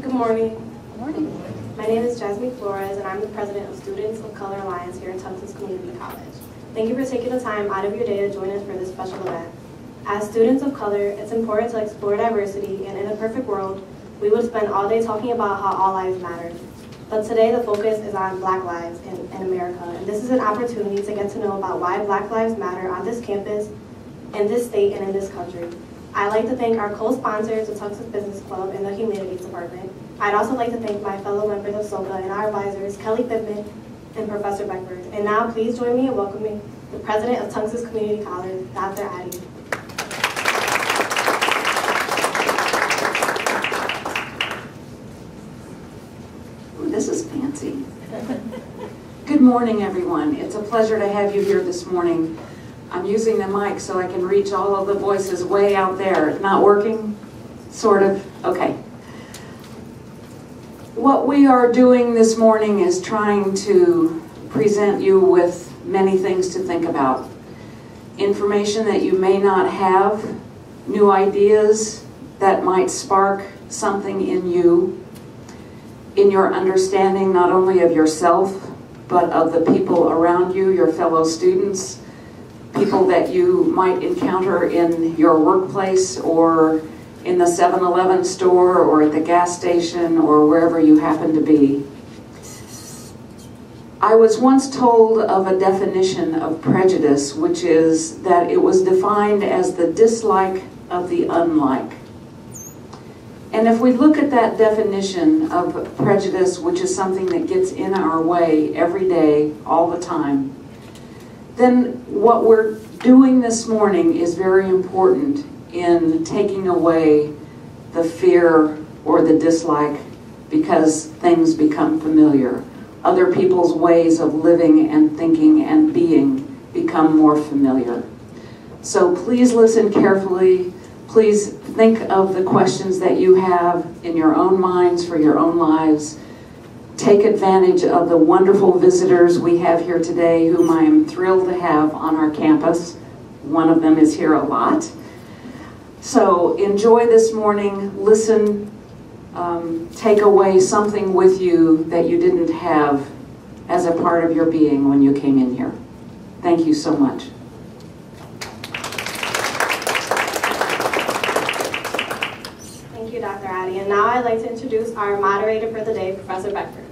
Good morning. Good morning. My name is Jasmine Flores, and I'm the president of Students of Color Alliance here at Tunxis Community College. Thank you for taking the time out of your day to join us for this special event. As students of color, it's important to explore diversity, and in a perfect world, we would spend all day talking about how all lives matter. But today the focus is on Black lives in America, and this is an opportunity to get to know about why Black lives matter on this campus, in this state, and in this country. I'd like to thank our co-sponsors, the Tunxis Business Club and the Humanities Department. I'd also like to thank my fellow members of SOCA and our advisors, Kelly Pittman and Professor Beckford. And now please join me in welcoming the president of Tunxis Community College, Dr. Addie. Ooh, this is fancy. Good morning, everyone. It's a pleasure to have you here this morning. I'm using the mic so I can reach all of the voices way out there. Not working? Sort of? Okay. What we are doing this morning is trying to present you with many things to think about. Information that you may not have, new ideas that might spark something in you, in your understanding not only of yourself, but of the people around you, your fellow students, people that you might encounter in your workplace or in the 7-Eleven store or at the gas station or wherever you happen to be. I was once told of a definition of prejudice, which is that it was defined as the dislike of the unlike. And if we look at that definition of prejudice, which is something that gets in our way every day, all the time, then what we're doing this morning is very important in taking away the fear or the dislike because things become familiar. Other people's ways of living and thinking and being become more familiar. So please listen carefully. Please think of the questions that you have in your own minds for your own lives. Take advantage of the wonderful visitors we have here today, whom I am thrilled to have on our campus. One of them is here a lot. So enjoy this morning, listen, take away something with you that you didn't have as a part of your being when you came in here. Thank you so much. Thank you, Dr. Addie. And now I'd like to introduce our moderator for the day, Professor Beckford.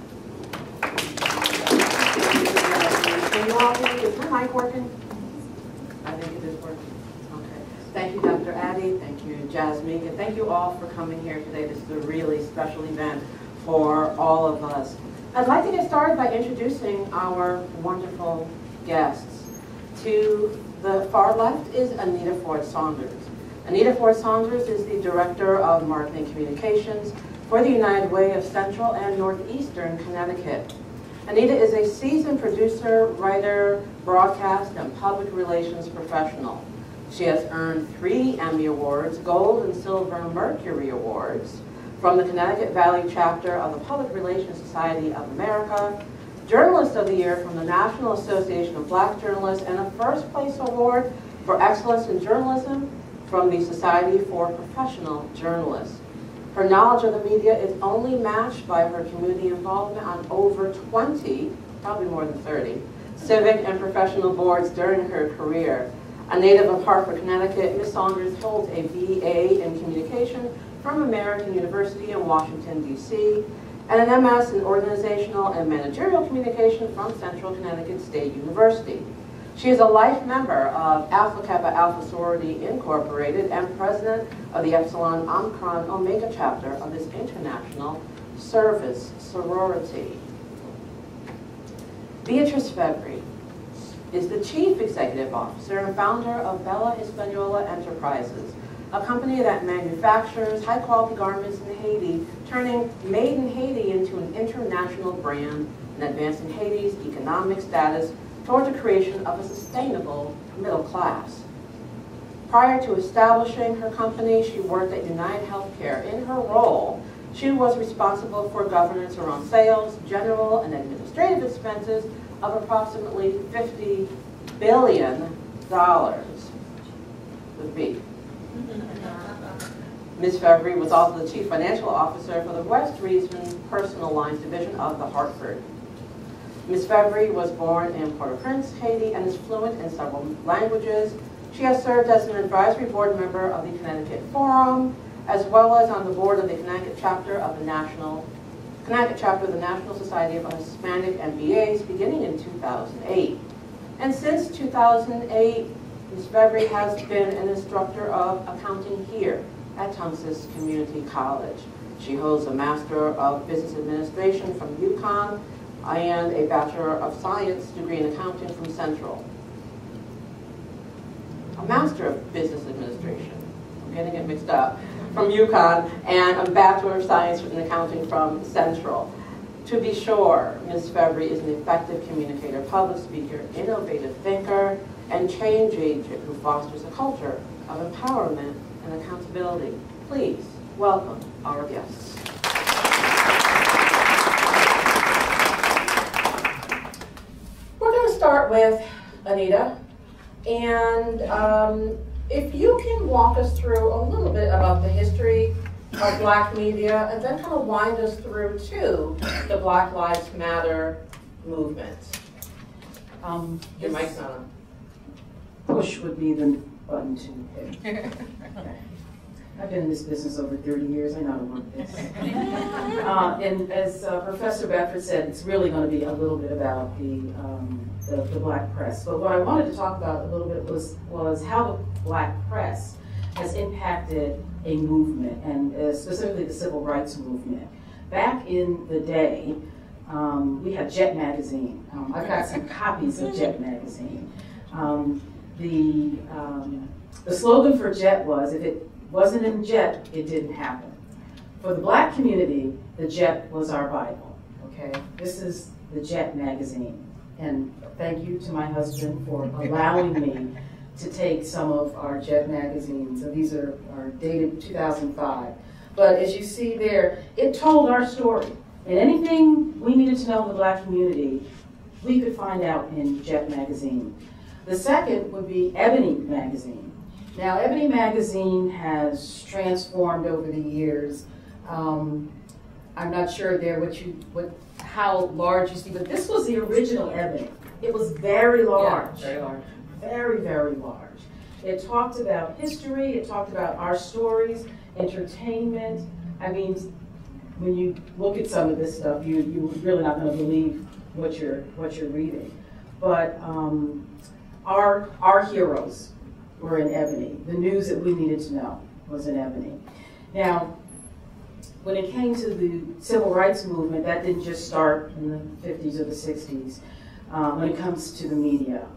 Can you all hear me? Is my mic working? I think it is working. Okay. Thank you, Dr. Addie. Thank you, Jasmine. And thank you all for coming here today. This is a really special event for all of us. I'd like to get started by introducing our wonderful guests. To the far left is Anita Saunders. Anita Saunders is the Director of Marketing Communications for the United Way of Central and Northeastern Connecticut. Anita is a seasoned producer, writer, broadcast, and public relations professional. She has earned 3 Emmy Awards, Gold and Silver Mercury Awards from the Connecticut Valley chapter of the Public Relations Society of America, Journalist of the Year from the National Association of Black Journalists, and a First Place Award for Excellence in Journalism from the Society for Professional Journalists. Her knowledge of the media is only matched by her community involvement on over 20, probably more than 30, civic and professional boards during her career. A native of Hartford, Connecticut, Ms. Saunders holds a BA in Communication from American University in Washington, D.C., and an MS in Organizational and Managerial Communication from Central Connecticut State University. She is a life member of Alpha Kappa Alpha Sorority Incorporated and president of the Epsilon Omicron Omega chapter of this international service sorority. Beatrice Fevry is the chief executive officer and founder of Bella Hispaniola Enterprises, a company that manufactures high-quality garments in Haiti, turning Made in Haiti into an international brand and advancing Haiti's economic status toward the creation of a sustainable middle class. Prior to establishing her company, she worked at United Healthcare. In her role, she was responsible for governance around sales, general, and administrative expenses of approximately $50 billion with B. Ms. Fevry was also the Chief Financial Officer for the West Region Personal Lines Division of the Hartford. Ms. Fevry was born in Port-au-Prince, Haiti, and is fluent in several languages. She has served as an advisory board member of the Connecticut Forum, as well as on the board of the Connecticut chapter of the National Society of Hispanic MBAs beginning in 2008. And since 2008, Ms. Fevry has been an instructor of accounting here at Tunxis Community College. She holds a Master of Business Administration from UConn and a Bachelor of Science degree in accounting from Central. A Master of Business Administration, I'm getting it mixed up, from UConn, and a Bachelor of Science in accounting from Central. To be sure, Ms. Fevry is an effective communicator, public speaker, innovative thinker, and change agent who fosters a culture of empowerment and accountability. Please welcome our guests. We're going to start with Anita, and if you can walk us through a little bit about the history of Black media, and then kind of wind us through to the Black Lives Matter movement. Your mic's not on. Push would be the button to hit. Okay. I've been in this business over 30 years. I know how to work this. And as Professor Beatrice said, it's really going to be a little bit about the Black press. But what I wanted to talk about a little bit was how the Black press has impacted a movement, and specifically the civil rights movement. Back in the day, we had Jet magazine. I've got some copies of Jet magazine. The slogan for Jet was, if it wasn't in Jet, it didn't happen. For the Black community, the Jet was our Bible, okay? This is the Jet magazine. And thank you to my husband for allowing me to take some of our Jet magazines. So these are dated 2005. But as you see there, it told our story. And anything we needed to know in the Black community, we could find out in Jet magazine. The second would be Ebony magazine. Now, Ebony magazine has transformed over the years. I'm not sure there how large you see, but this was the original Ebony. It was very large. Yeah, very large. Very, very large. It talked about history, it talked about our stories, entertainment. I mean, when you look at some of this stuff, you're really not going to believe what you're reading. But our heroes were in Ebony. The news that we needed to know was in Ebony. Now, when it came to the civil rights movement, that didn't just start in the 50s or the 60s. When it comes to the media,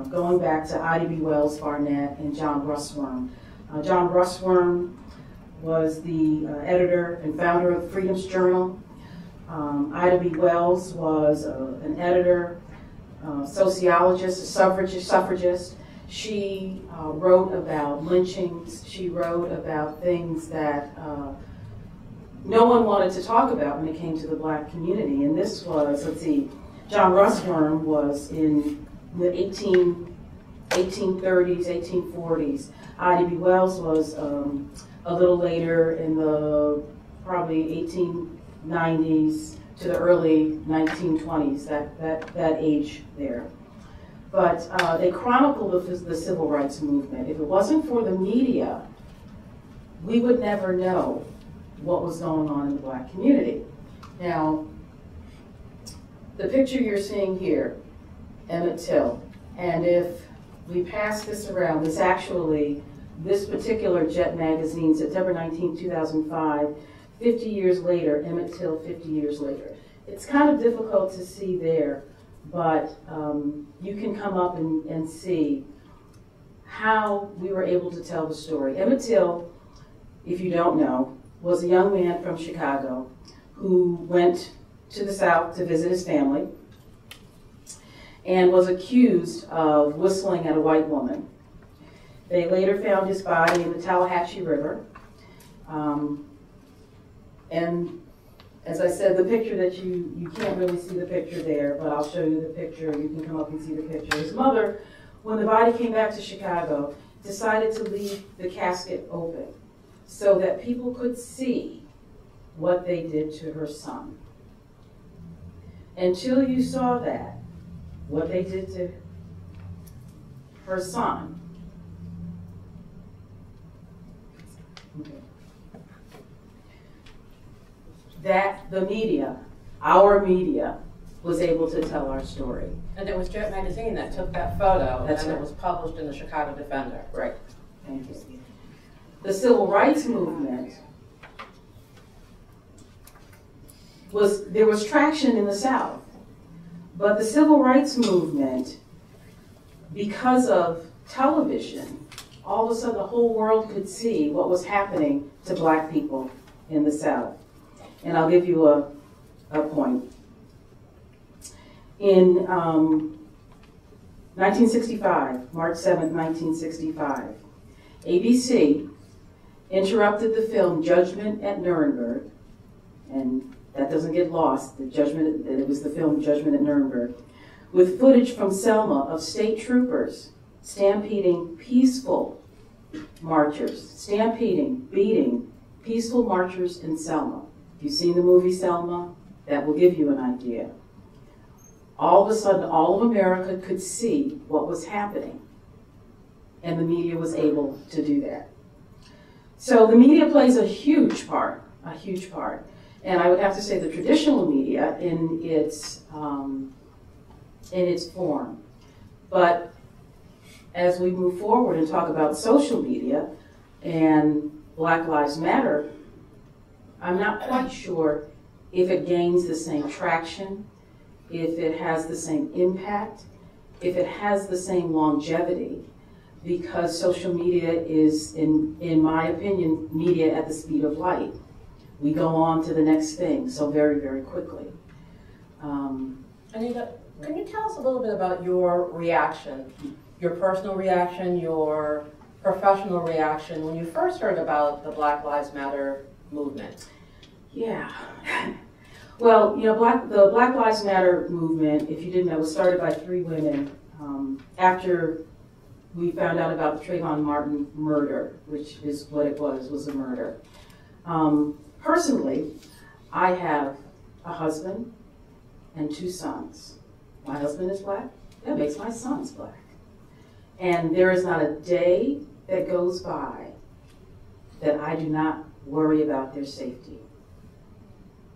going back to Ida B. Wells Barnett and John Russwurm. John Russwurm was the editor and founder of Freedom's Journal. Ida B. Wells was an editor, sociologist, a suffragist. She wrote about lynchings. She wrote about things that no one wanted to talk about when it came to the Black community. And this was, let's see, John Russwurm was in the 1830s, 1840s. Ida B. Wells was a little later in the probably 1890s to the early 1920s, that age there. But they chronicled the civil rights movement. If it wasn't for the media, we would never know what was going on in the Black community. Now, the picture you're seeing here, Emmett Till, and if we pass this around, this particular Jet magazine, September 19, 2005, 50 years later, Emmett Till 50 years later. It's kind of difficult to see there, but you can come up and see how we were able to tell the story. Emmett Till, if you don't know, was a young man from Chicago who went to the South to visit his family and was accused of whistling at a white woman. They later found his body in the Tallahatchie River. And as I said, the picture that you can't really see the picture there, but I'll show you the picture. You can come up and see the picture. His mother, when the body came back to Chicago, decided to leave the casket open so that people could see what they did to her son. Until you saw that, what they did to her son, that the media, our media, was able to tell our story. And it was Jet Magazine that took that photo, That's and right. it was published in the Chicago Defender. Right. Thank you. The civil rights movement there was traction in the South, but the civil rights movement, because of television, all of a sudden the whole world could see what was happening to black people in the South. And I'll give you a point. In 1965, March 7th, 1965, ABC interrupted the film Judgment at Nuremberg, and that doesn't get lost, it was the film Judgment at Nuremberg, with footage from Selma of state troopers stampeding peaceful marchers, beating peaceful marchers in Selma. If you've seen the movie Selma, that will give you an idea. All of a sudden, all of America could see what was happening, and the media was able to do that. So the media plays a huge part. And I would have to say the traditional media in its form. But as we move forward and talk about social media and Black Lives Matter, I'm not quite sure if it gains the same traction, if it has the same impact, if it has the same longevity, because social media is, in my opinion, media at the speed of light. We go on to the next thing so very, very quickly. Anita, can you tell us a little bit about your reaction, your personal reaction, your professional reaction when you first heard about the Black Lives Matter movement? Yeah. Well, you know, the Black Lives Matter movement, if you didn't know, was started by 3 women after we found out about the Trayvon Martin murder, which is what it was a murder. Personally, I have a husband and 2 sons. My husband is black. That makes my sons black. And there is not a day that goes by that I do not worry about their safety.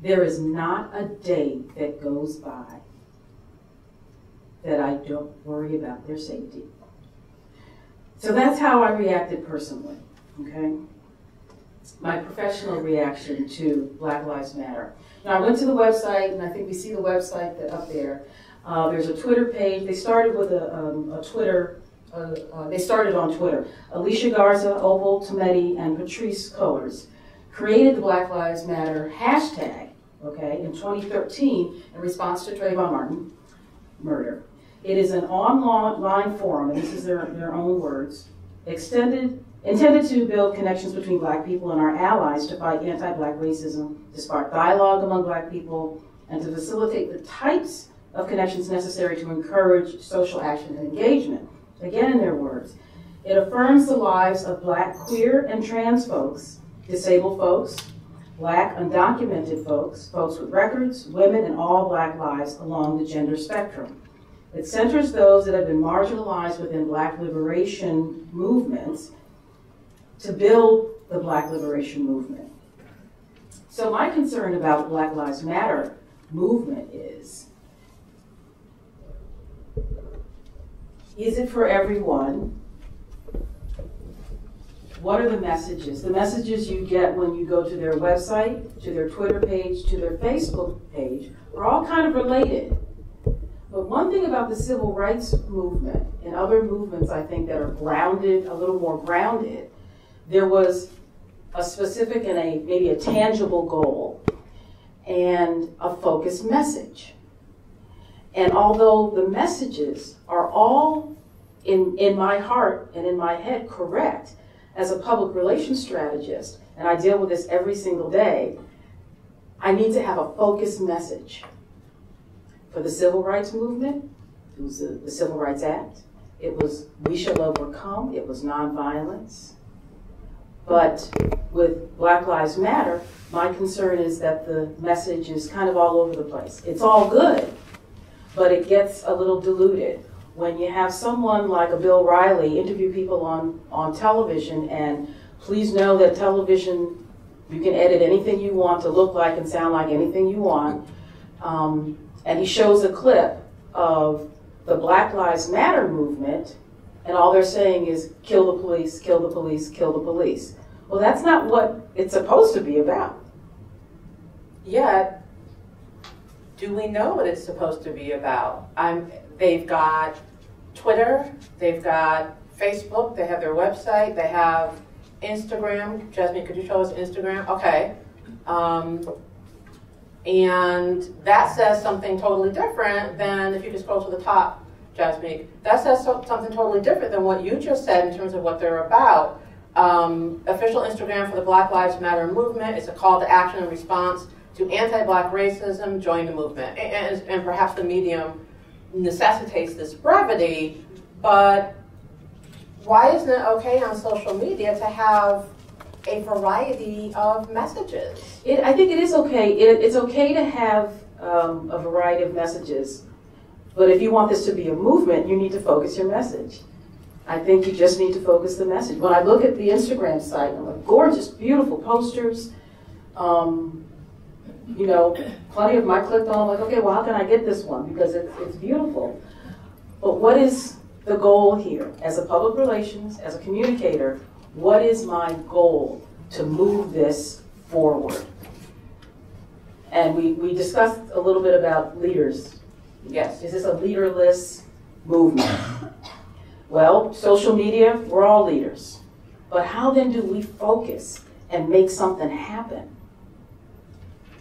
There is not a day that goes by that I don't worry about their safety. So that's how I reacted personally, okay? My professional reaction to Black Lives Matter. Now I went to the website, and I think we see the website up there. There's a Twitter page. They started with a Twitter. They started on Twitter. Alicia Garza, Opal Tometi, and Beatrice Colors created the Black Lives Matter hashtag, okay, in 2013 in response to Trayvon Martin murder. It is an online forum, and this is their own words, intended to build connections between black people and our allies to fight anti-black racism, to spark dialogue among black people, and to facilitate the types of connections necessary to encourage social action and engagement. Again, in their words, it affirms the lives of black, queer, and trans folks, disabled folks, black, undocumented folks, folks with records, women, and all black lives along the gender spectrum. It centers those that have been marginalized within black liberation movements to build the Black liberation movement. So my concern about the Black Lives Matter movement is it for everyone? What are the messages? The messages you get when you go to their website, to their Twitter page, to their Facebook page, are all kind of related. But one thing about the civil rights movement and other movements, I think, that are grounded, a little more grounded, there was a specific and maybe a tangible goal and a focused message. And although the messages are all in my heart and in my head correct, as a public relations strategist, and I deal with this every single day, I need to have a focused message. For the civil rights movement, it was the Civil Rights Act. It was We Shall Overcome. It was nonviolence. But with Black Lives Matter, my concern is that the message is kind of all over the place. It's all good, but it gets a little diluted. When you have someone like a Bill Riley interview people on television, and please know that television, you can edit anything you want to look like and sound like anything you want, and he shows a clip of the Black Lives Matter movement, and all they're saying is, kill the police, kill the police, kill the police. Well, that's not what it's supposed to be about. Yet, do we know what it's supposed to be about? They've got Twitter, they've got Facebook, they have their website, they have Instagram. Jasmine, could you show us Instagram? Okay. And that says something totally different than, if you could scroll to the top, Jasmine, that says something totally different than what you just said in terms of what they're about. Official Instagram for the Black Lives Matter movement is a call to action in response to anti-Black racism. Join the movement. And perhaps the medium necessitates this brevity, but why isn't it okay on social media to have a variety of messages? I think it is okay. It's okay to have a variety of messages, but if you want this to be a movement, you need to focus your message. I think you just need to focus the message. When I look at the Instagram site, I'm like, gorgeous, beautiful posters. You know, plenty of them I clicked on, like, okay, well, how can I get this one? Because it's beautiful. But what is the goal here? As a public relations, as a communicator, what is my goal to move this forward? And we discussed a little bit about leaders. Yes. Is this a leaderless movement? Well, social media, we're all leaders. But how then do we focus and make something happen?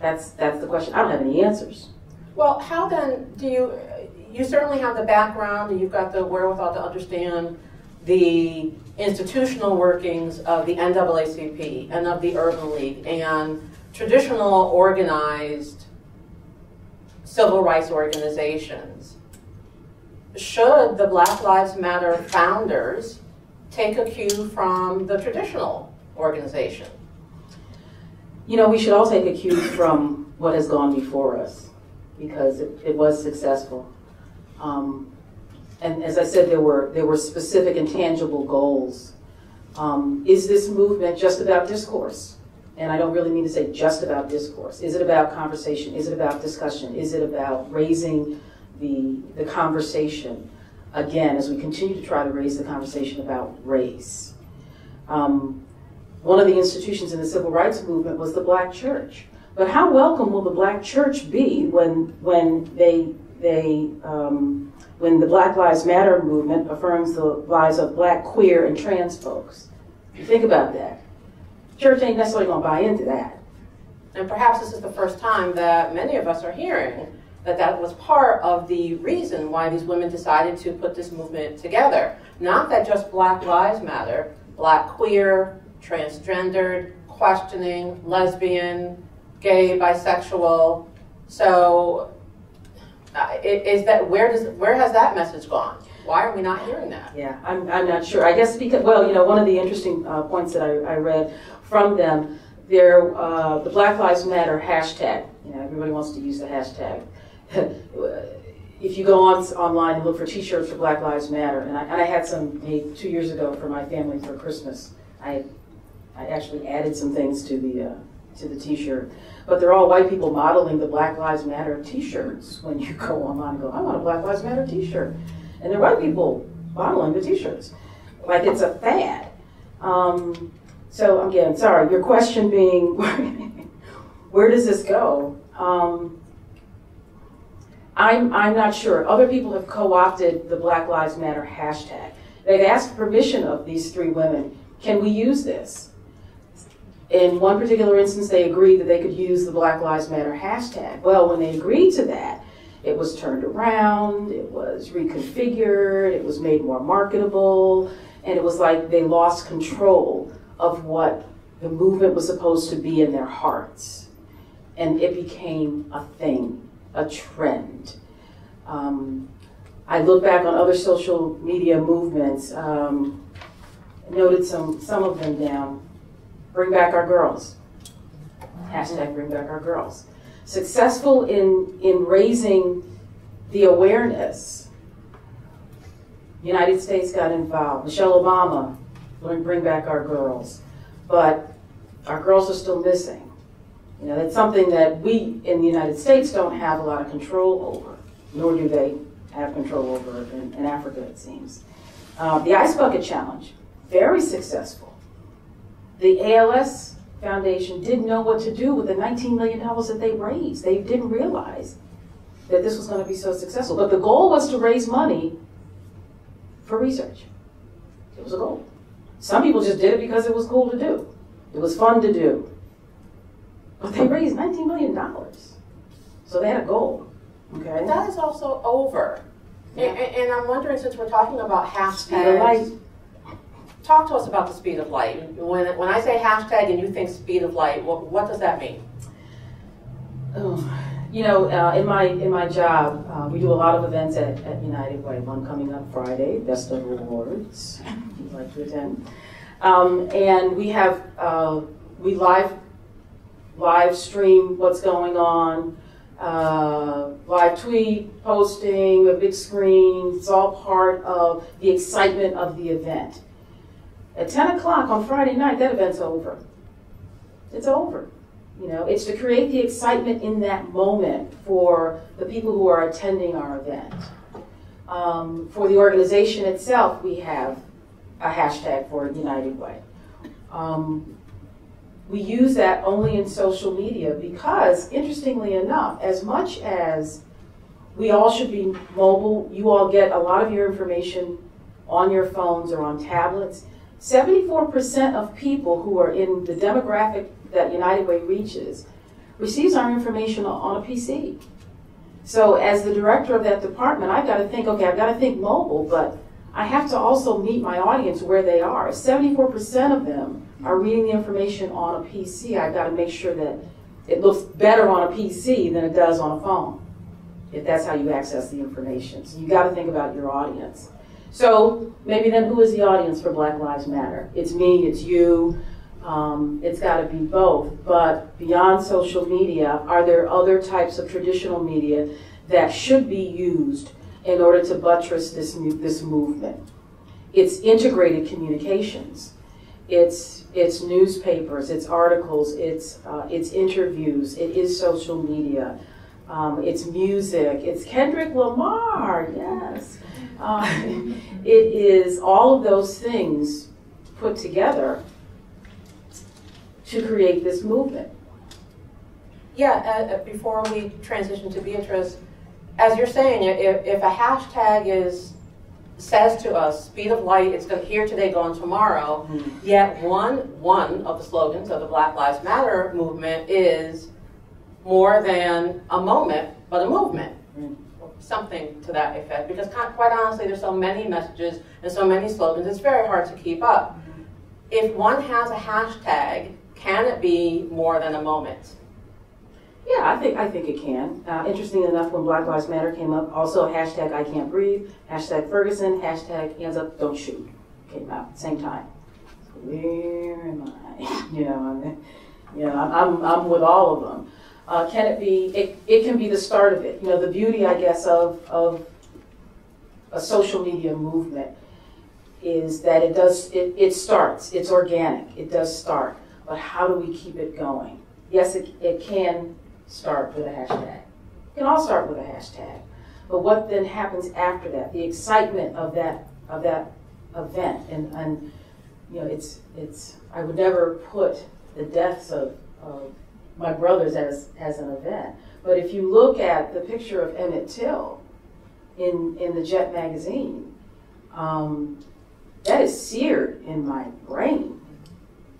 That's the question. I don't have any answers. Well, how then do you certainly have the background and you've got the wherewithal to understand the institutional workings of the NAACP and of the Urban League and traditional organized civil rights organizations. Should the Black Lives Matter founders take a cue from the traditional organization? You know, we should all take a cue from what has gone before us, because it was successful. And as I said, there were specific and tangible goals. Is this movement just about discourse? And I don't really mean to say just about discourse. Is it about conversation? Is it about discussion? Is it about raising the conversation, again, as we continue to try to raise the conversation about race? One of the institutions in the civil rights movement was the Black church. But how welcome will the Black church be when the Black Lives Matter movement affirms the lives of Black, queer, and trans folks? You think about that. Church ain't necessarily going to buy into that. And perhaps this is the first time that many of us are hearing that was part of the reason why these women decided to put this movement together. Not that just Black Lives Matter, Black, queer, transgendered, questioning, lesbian, gay, bisexual. So is that where has that message gone? Why are we not hearing that? Yeah, I'm not sure. I guess because, well, you know, one of the interesting points that I read from them, the Black Lives Matter hashtag. You know, everybody wants to use the hashtag. If you go online and look for T-shirts for Black Lives Matter, and I had some made 2 years ago for my family for Christmas. I actually added some things to the T-shirt, but they're all white people modeling the Black Lives Matter T-shirts. When you go online and go, I want a Black Lives Matter T-shirt, and they're white people modeling the T-shirts, like it's a fad. So again, sorry, your question being, where does this go? I'm not sure. Other people have co-opted the Black Lives Matter hashtag. They've asked permission of these three women. Can we use this? In one particular instance, they agreed that they could use the Black Lives Matter hashtag. Well, when they agreed to that, it was turned around, it was reconfigured, it was made more marketable, and it was like they lost control of what the movement was supposed to be in their hearts. And it became a thing, a trend. I look back on other social media movements, noted some of them down. Bring back our girls. Hashtag bring back our girls. Successful in raising the awareness. United States got involved. Michelle Obama, bring back our girls. But our girls are still missing. You know, that's something that we in the United States don't have a lot of control over, nor do they have control over in Africa, it seems. The Ice Bucket Challenge, very successful. The ALS Foundation didn't know what to do with the $19 million that they raised. They didn't realize that this was going to be so successful. But the goal was to raise money for research. It was a goal. Some people just did it because it was cool to do. It was fun to do. But they raised $19 million. So they had a goal. Okay. That is also over. Yeah. And I'm wondering, since we're talking about Speed of light. hashtags, talk to us about the speed of light. When I say hashtag and you think speed of light, what does that mean? Oh, you know, in my job, we do a lot of events at United Way. One coming up Friday, Best of Awards, if you'd like to attend. And we have, we live stream what's going on, live tweet, posting, a big screen. It's all part of the excitement of the event. At 10 o'clock on Friday night, that event's over. It's over. You know, it's to create the excitement in that moment for the people who are attending our event. For the organization itself, we have a hashtag for United Way. We use that only in social media because, interestingly enough, as much as we all should be mobile, you all get a lot of your information on your phones or on tablets. 74% of people who are in the demographic that United Way reaches receives our information on a PC. So as the director of that department, I've got to think, okay, I've got to think mobile, but I have to also meet my audience where they are. If 74% of them are reading the information on a PC, I've got to make sure that it looks better on a PC than it does on a phone, if that's how you access the information. So you got to think about your audience. So maybe then who is the audience for Black Lives Matter? It's me, it's you, it's got to be both. But beyond social media, are there other types of traditional media that should be used in order to buttress this movement? It's integrated communications. It's newspapers, it's articles, it's interviews, it is social media, it's music, it's Kendrick Lamar, yes. It is all of those things put together to create this movement. Yeah, before we transition to Beatrice, as you're saying, if a hashtag says to us, speed of light, it's here today, gone tomorrow, yet one of the slogans of the Black Lives Matter movement is more than a moment, but a movement. Something to that effect, because quite honestly, there's so many messages and so many slogans, it's very hard to keep up. If one has a hashtag, can it be more than a moment? Yeah, I think it can. Interesting enough, when Black Lives Matter came up, also hashtag I can't breathe, hashtag Ferguson, hashtag hands up, don't shoot came out at the same time. So where am I? I'm with all of them. Can it be, it can be the start of it. You know, the beauty, I guess, of a social media movement is that it starts, it's organic, it does start, but how do we keep it going? Yes, it can start with a hashtag. It can all start with a hashtag. But what then happens after that? The excitement of that event, and you know, it's I would never put the deaths of my brothers as an event. But if you look at the picture of Emmett Till in the Jet magazine, that is seared in my brain.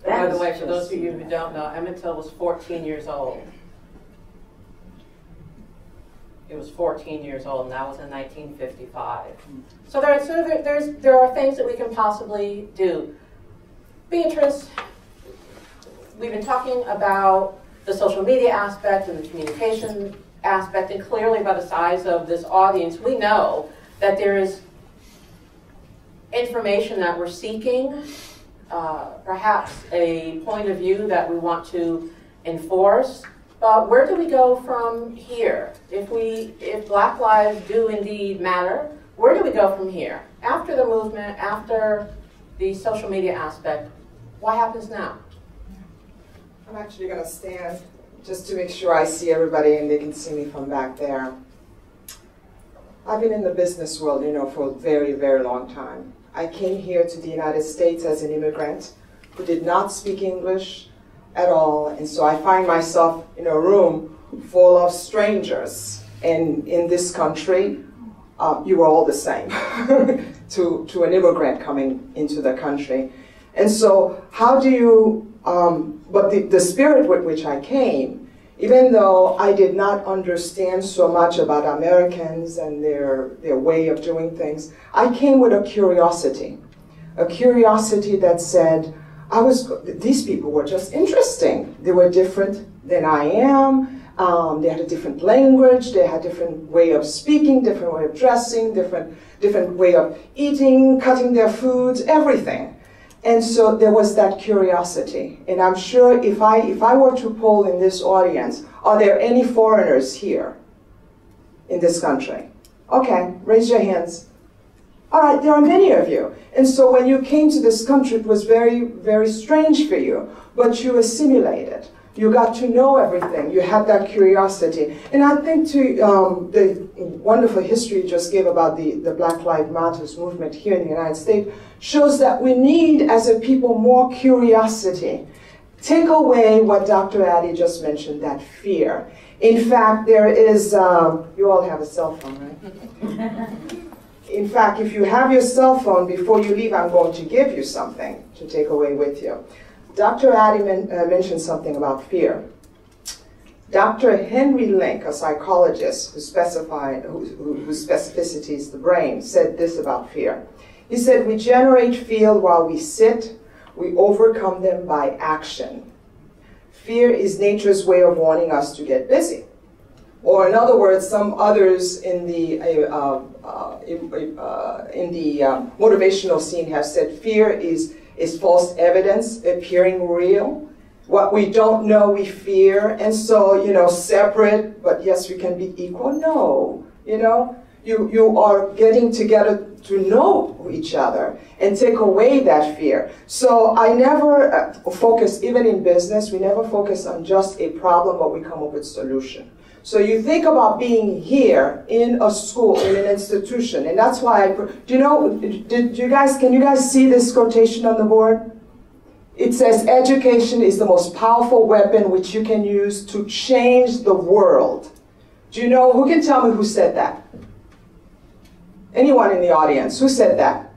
By the way, for those of you who don't know, Emmett Till was 14 years old. He was 14 years old, and that was in 1955. So there are things that we can possibly do. Beatrice, we've been talking about the social media aspect and the communication aspect, and clearly by the size of this audience, we know that there is information that we're seeking perhaps a point of view that we want to enforce. But where do we go from here? If Black lives do indeed matter, where do we go from here? After the movement, after the social media aspect, what happens now? I'm actually going to stand just to make sure I see everybody and they can see me from back there. I've been in the business world, for a very, very long time. I came here to the United States as an immigrant who did not speak English at all, and so I find myself in a room full of strangers. And in this country, you were all the same to an immigrant coming into the country. And so how do you, but the spirit with which I came, even though I did not understand so much about Americans and their way of doing things, I came with a curiosity that said, these people were just interesting. They were different than I am. They had a different language. They had a different way of speaking, different way of dressing, different way of eating, cutting their foods, everything. And so there was that curiosity. And I'm sure if I were to poll in this audience, are there any foreigners here in this country? Okay, raise your hands. All right, there are many of you. And so when you came to this country, it was very, very strange for you, but you assimilated. You got to know everything. You had that curiosity. And I think the wonderful history you just gave about the Black Lives Matter movement here in the United States shows that we need, as a people, more curiosity. Take away what Dr. Addy just mentioned, that fear. In fact, there is, you all have a cell phone, right? In fact, if you have your cell phone, before you leave, I'm going to give you something to take away with you. Dr. Addy mentioned something about fear. Dr. Henry Link, a psychologist whose specificity is the brain, said this about fear. He said, we generate fear while we sit, we overcome them by action. Fear is nature's way of wanting us to get busy. Or in other words, some others in the motivational scene have said fear is false evidence appearing real. What we don't know, we fear. And so, separate, but yes, we can be equal. No, you are getting together to know each other and take away that fear. So I never focus, even in business, we never focus on just a problem, but we come up with solution. So you think about being here in a school, in an institution, and that's why can you guys see this quotation on the board? It says, education is the most powerful weapon which you can use to change the world. Do you know, who can tell me who said that? Anyone in the audience, who said that?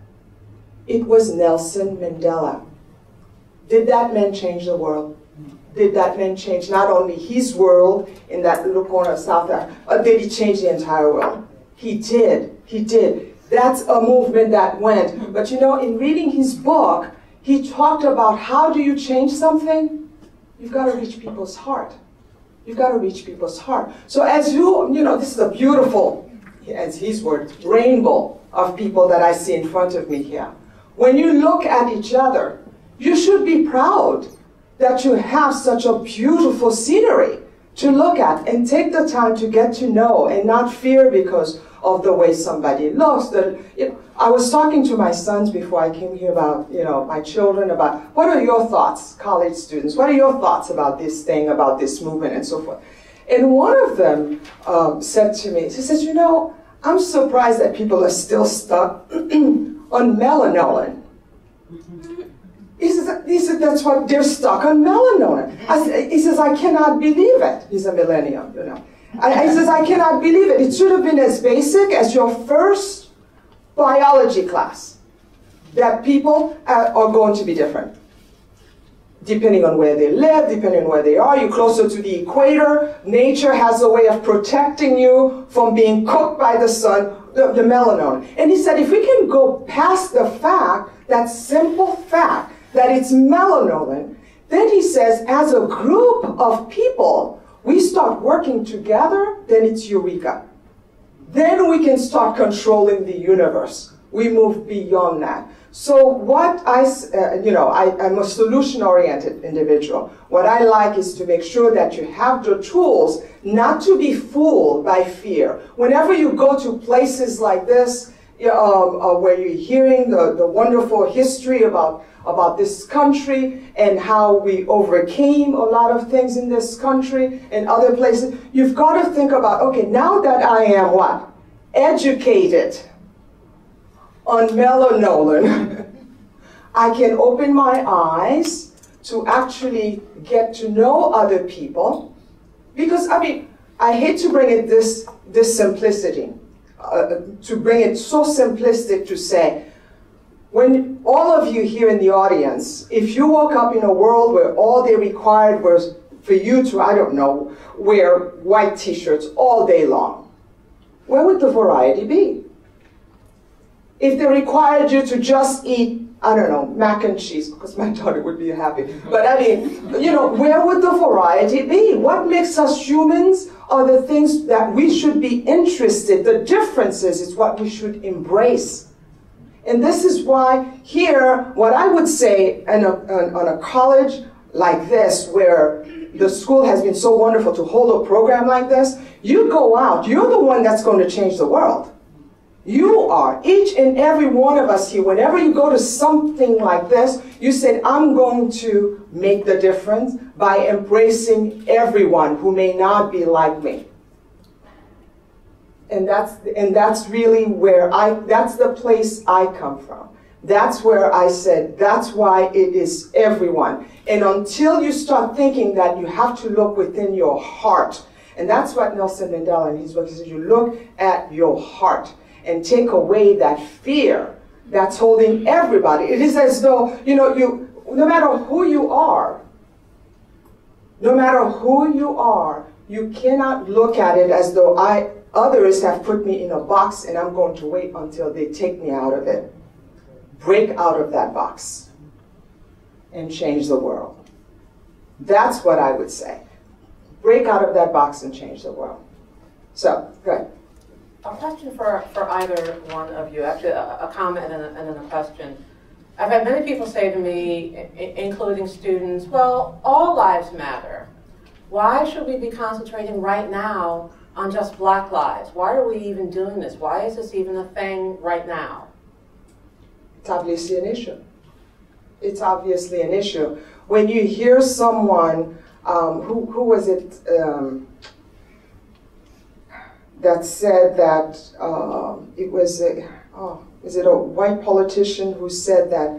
It was Nelson Mandela. Did that man change the world? Did that man change not only his world in that little corner of South Africa, but did he change the entire world? He did. He did. That's a movement that went. But in reading his book, he talked about how do you change something? You've got to reach people's heart. You've got to reach people's heart. So as this is a beautiful, as his word, rainbow of people that I see in front of me here. When you look at each other, you should be proud that you have such a beautiful scenery to look at and take the time to get to know and not fear because of the way somebody looks. I was talking to my sons before I came here about, my children, about what are your thoughts, college students, what are your thoughts about this thing, about this movement and so forth. And one of them said to me, she says, I'm surprised that people are still stuck on melanonin. He said, that's what they're stuck on melanonin. He says, I cannot believe it. He's a millennial, He says, I cannot believe it. It should have been as basic as your first biology class. That people are going to be different. Depending on where they live, depending on where they are. You're closer to the equator. Nature has a way of protecting you from being cooked by the sun, the melanonin. And he said, if we can go past the fact, that simple fact, that it's melanonin, then he says, as a group of people, we start working together, then it's eureka. Then we can start controlling the universe. We move beyond that. So what I'm a solution-oriented individual. What I like is to make sure that you have the tools not to be fooled by fear. Whenever you go to places like this, where you're hearing the wonderful history about this country and how we overcame a lot of things in this country and other places, you've got to think about, okay, now that I am what? Educated on melanolin, I can open my eyes to actually get to know other people. Because, I mean, I hate to bring it this simplicity, to bring it so simplistic to say, when all of you here in the audience, if you woke up in a world where all they required was for you to, I don't know, wear white t-shirts all day long, where would the variety be? If they required you to just eat, I don't know, mac and cheese, because my daughter would be happy. But I mean, where would the variety be? What makes us humans are the things that we should be interested. The differences is what we should embrace. And this is why here, what I would say on a college like this, where the school has been so wonderful to hold a program like this, you go out, you're the one that's going to change the world. You are. Each and every one of us here, whenever you go to something like this, you said, I'm going to make the difference by embracing everyone who may not be like me. And that's really where that's the place I come from. That's where I said, that's why it is everyone. And until you start thinking that you have to look within your heart, and that's what Nelson Mandela in his book says, you look at your heart and take away that fear that's holding everybody. It is as though, no matter who you are, you cannot look at it as though others have put me in a box and I'm going to wait until they take me out of it. Break out of that box and change the world. That's what I would say. Break out of that box and change the world. So, go ahead. A question for either one of you, actually a comment and then a question. I've had many people say to me, including students, well, all lives matter. Why should we be concentrating right now on just Black lives? Why are we even doing this? Why is this even a thing right now? It's obviously an issue. It's obviously an issue. When you hear someone, who was it, that said that it was is it a white politician who said that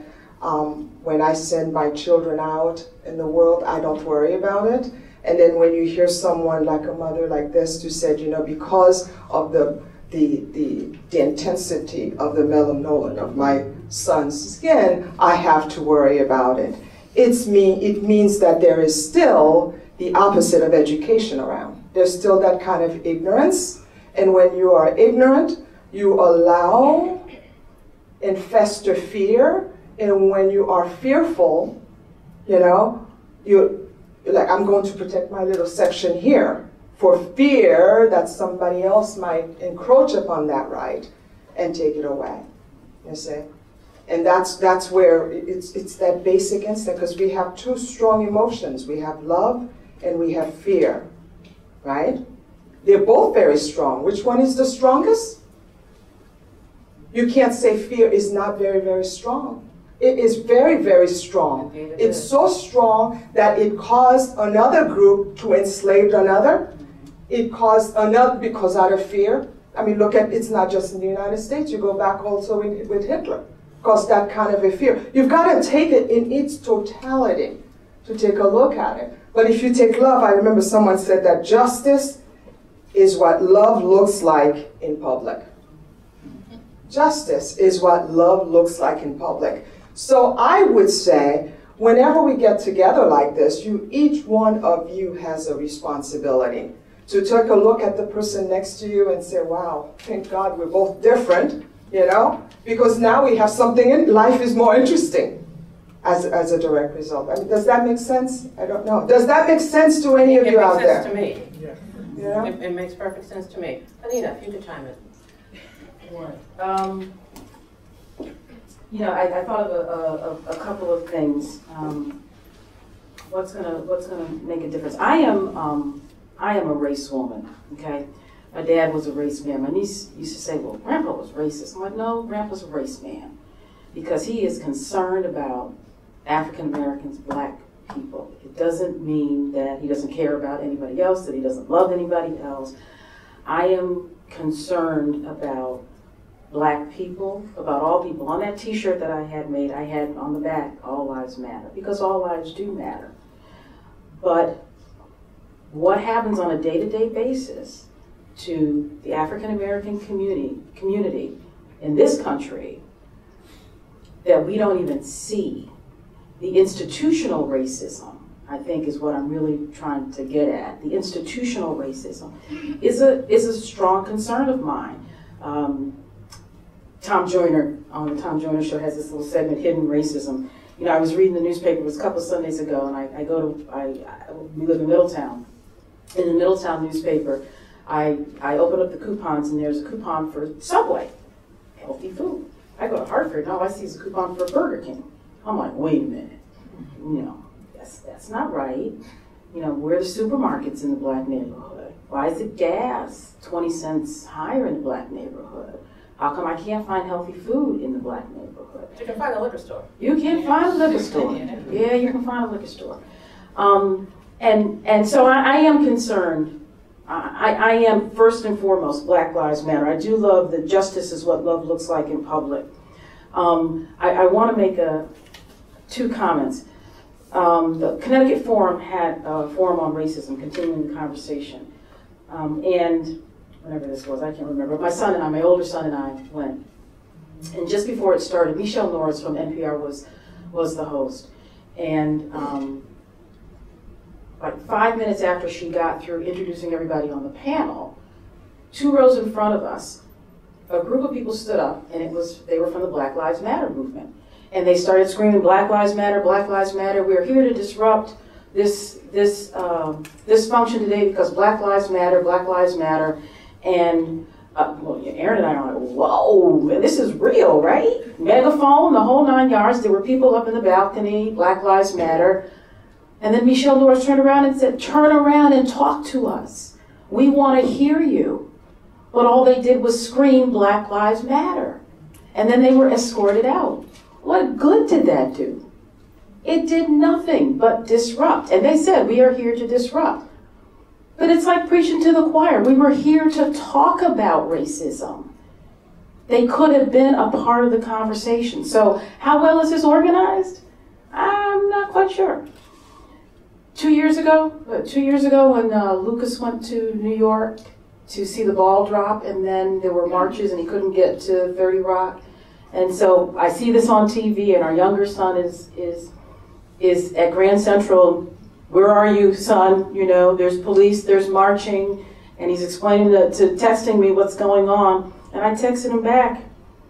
when I send my children out in the world, I don't worry about it. And then when you hear someone like a mother like this who said, because of the intensity of the melanolin of my son's skin, I have to worry about it. It means that there is still the opposite of education around. There's still that kind of ignorance. And when you are ignorant, you allow and fester fear. And when you are fearful, you're like, I'm going to protect my little section here for fear that somebody else might encroach upon that right and take it away, you see? And that's where it's that basic instinct, because we have two strong emotions. We have love and we have fear, right? They're both very strong. Which one is the strongest? You can't say fear is not very, very strong. It is very, very strong. It's so strong that it caused another group to enslave another. It caused another, because out of fear. I mean, look at, it's not just in the United States. You go back also with Hitler. Caused that kind of a fear. You've got to take it in its totality to take a look at it. But if you take love, I remember someone said that justice is what love looks like in public. Justice is what love looks like in public. So I would say, whenever we get together like this, each one of you has a responsibility to take a look at the person next to you and say, wow, thank God we're both different, because now we have something in life is more interesting as a direct result. I mean, does that make sense? I don't know. Does that make sense to any of you out there? It makes sense to me. Yeah. It makes perfect sense to me. Anita, if you could chime in. You know, I thought of a couple of things. What's gonna make a difference? I am a race woman. Okay, my dad was a race man. My niece used to say, "Well, Grandpa was racist." I'm like, "No, Grandpa's a race man because he is concerned about African Americans, Black people. It doesn't mean that he doesn't care about anybody else, that he doesn't love anybody else. I am concerned about Black people, about all people." On that t-shirt that I had made, I had on the back, "All lives matter," because all lives do matter. But what happens on a day-to-day basis to the African American community in this country that we don't even see, the institutional racism, I think is what I'm really trying to get at. The institutional racism is a strong concern of mine. Tom Joyner, on the Tom Joyner Show, has this little segment, Hidden Racism. You know, I was reading the newspaper, it was a couple of Sundays ago, and we live in Middletown. In the Middletown newspaper, I open up the coupons, and there's a coupon for Subway, healthy food. I go to Hartford, and all I see is a coupon for Burger King. I'm like, wait a minute, you know, that's not right. You know, where are the supermarkets in the Black neighborhood? Why is it gas 20 cents higher in the Black neighborhood? How come I can't find healthy food in the Black neighborhood? You can find a liquor store. You can find a liquor store. Yeah, you can find a liquor store. And so I am concerned. I am first and foremost Black Lives Matter. I do love that justice is what love looks like in public. I want to make two comments. The Connecticut Forum had a forum on racism, continuing the conversation. And whenever this was, I can't remember. My son and I, my older son and I went. And just before it started, Michelle Norris from NPR was the host. And like 5 minutes after she got through introducing everybody on the panel, 2 rows in front of us, a group of people stood up, and they were from the Black Lives Matter movement. And they started screaming, "Black Lives Matter, Black Lives Matter. We're here to disrupt this function today because Black Lives Matter, Black Lives Matter." And well, Aaron and I are like, whoa, this is real, right? Megaphone, the whole 9 yards. There were people up in the balcony, Black Lives Matter. And then Michelle Norris turned around and said, "Turn around and talk to us. We want to hear you." But all they did was scream, "Black Lives Matter." And then they were escorted out. What good did that do? It did nothing but disrupt. And they said, "We are here to disrupt." But it's like preaching to the choir. We were here to talk about racism. They could have been a part of the conversation. So how well is this organized? I'm not quite sure. 2 years ago when Lucas went to New York to see the ball drop, and then there were marches and he couldn't get to 30 Rock. And so I see this on TV, and our younger son is at Grand Central. "Where are you, son? You know, there's police, there's marching," and he's explaining texting me what's going on. And I texted him back,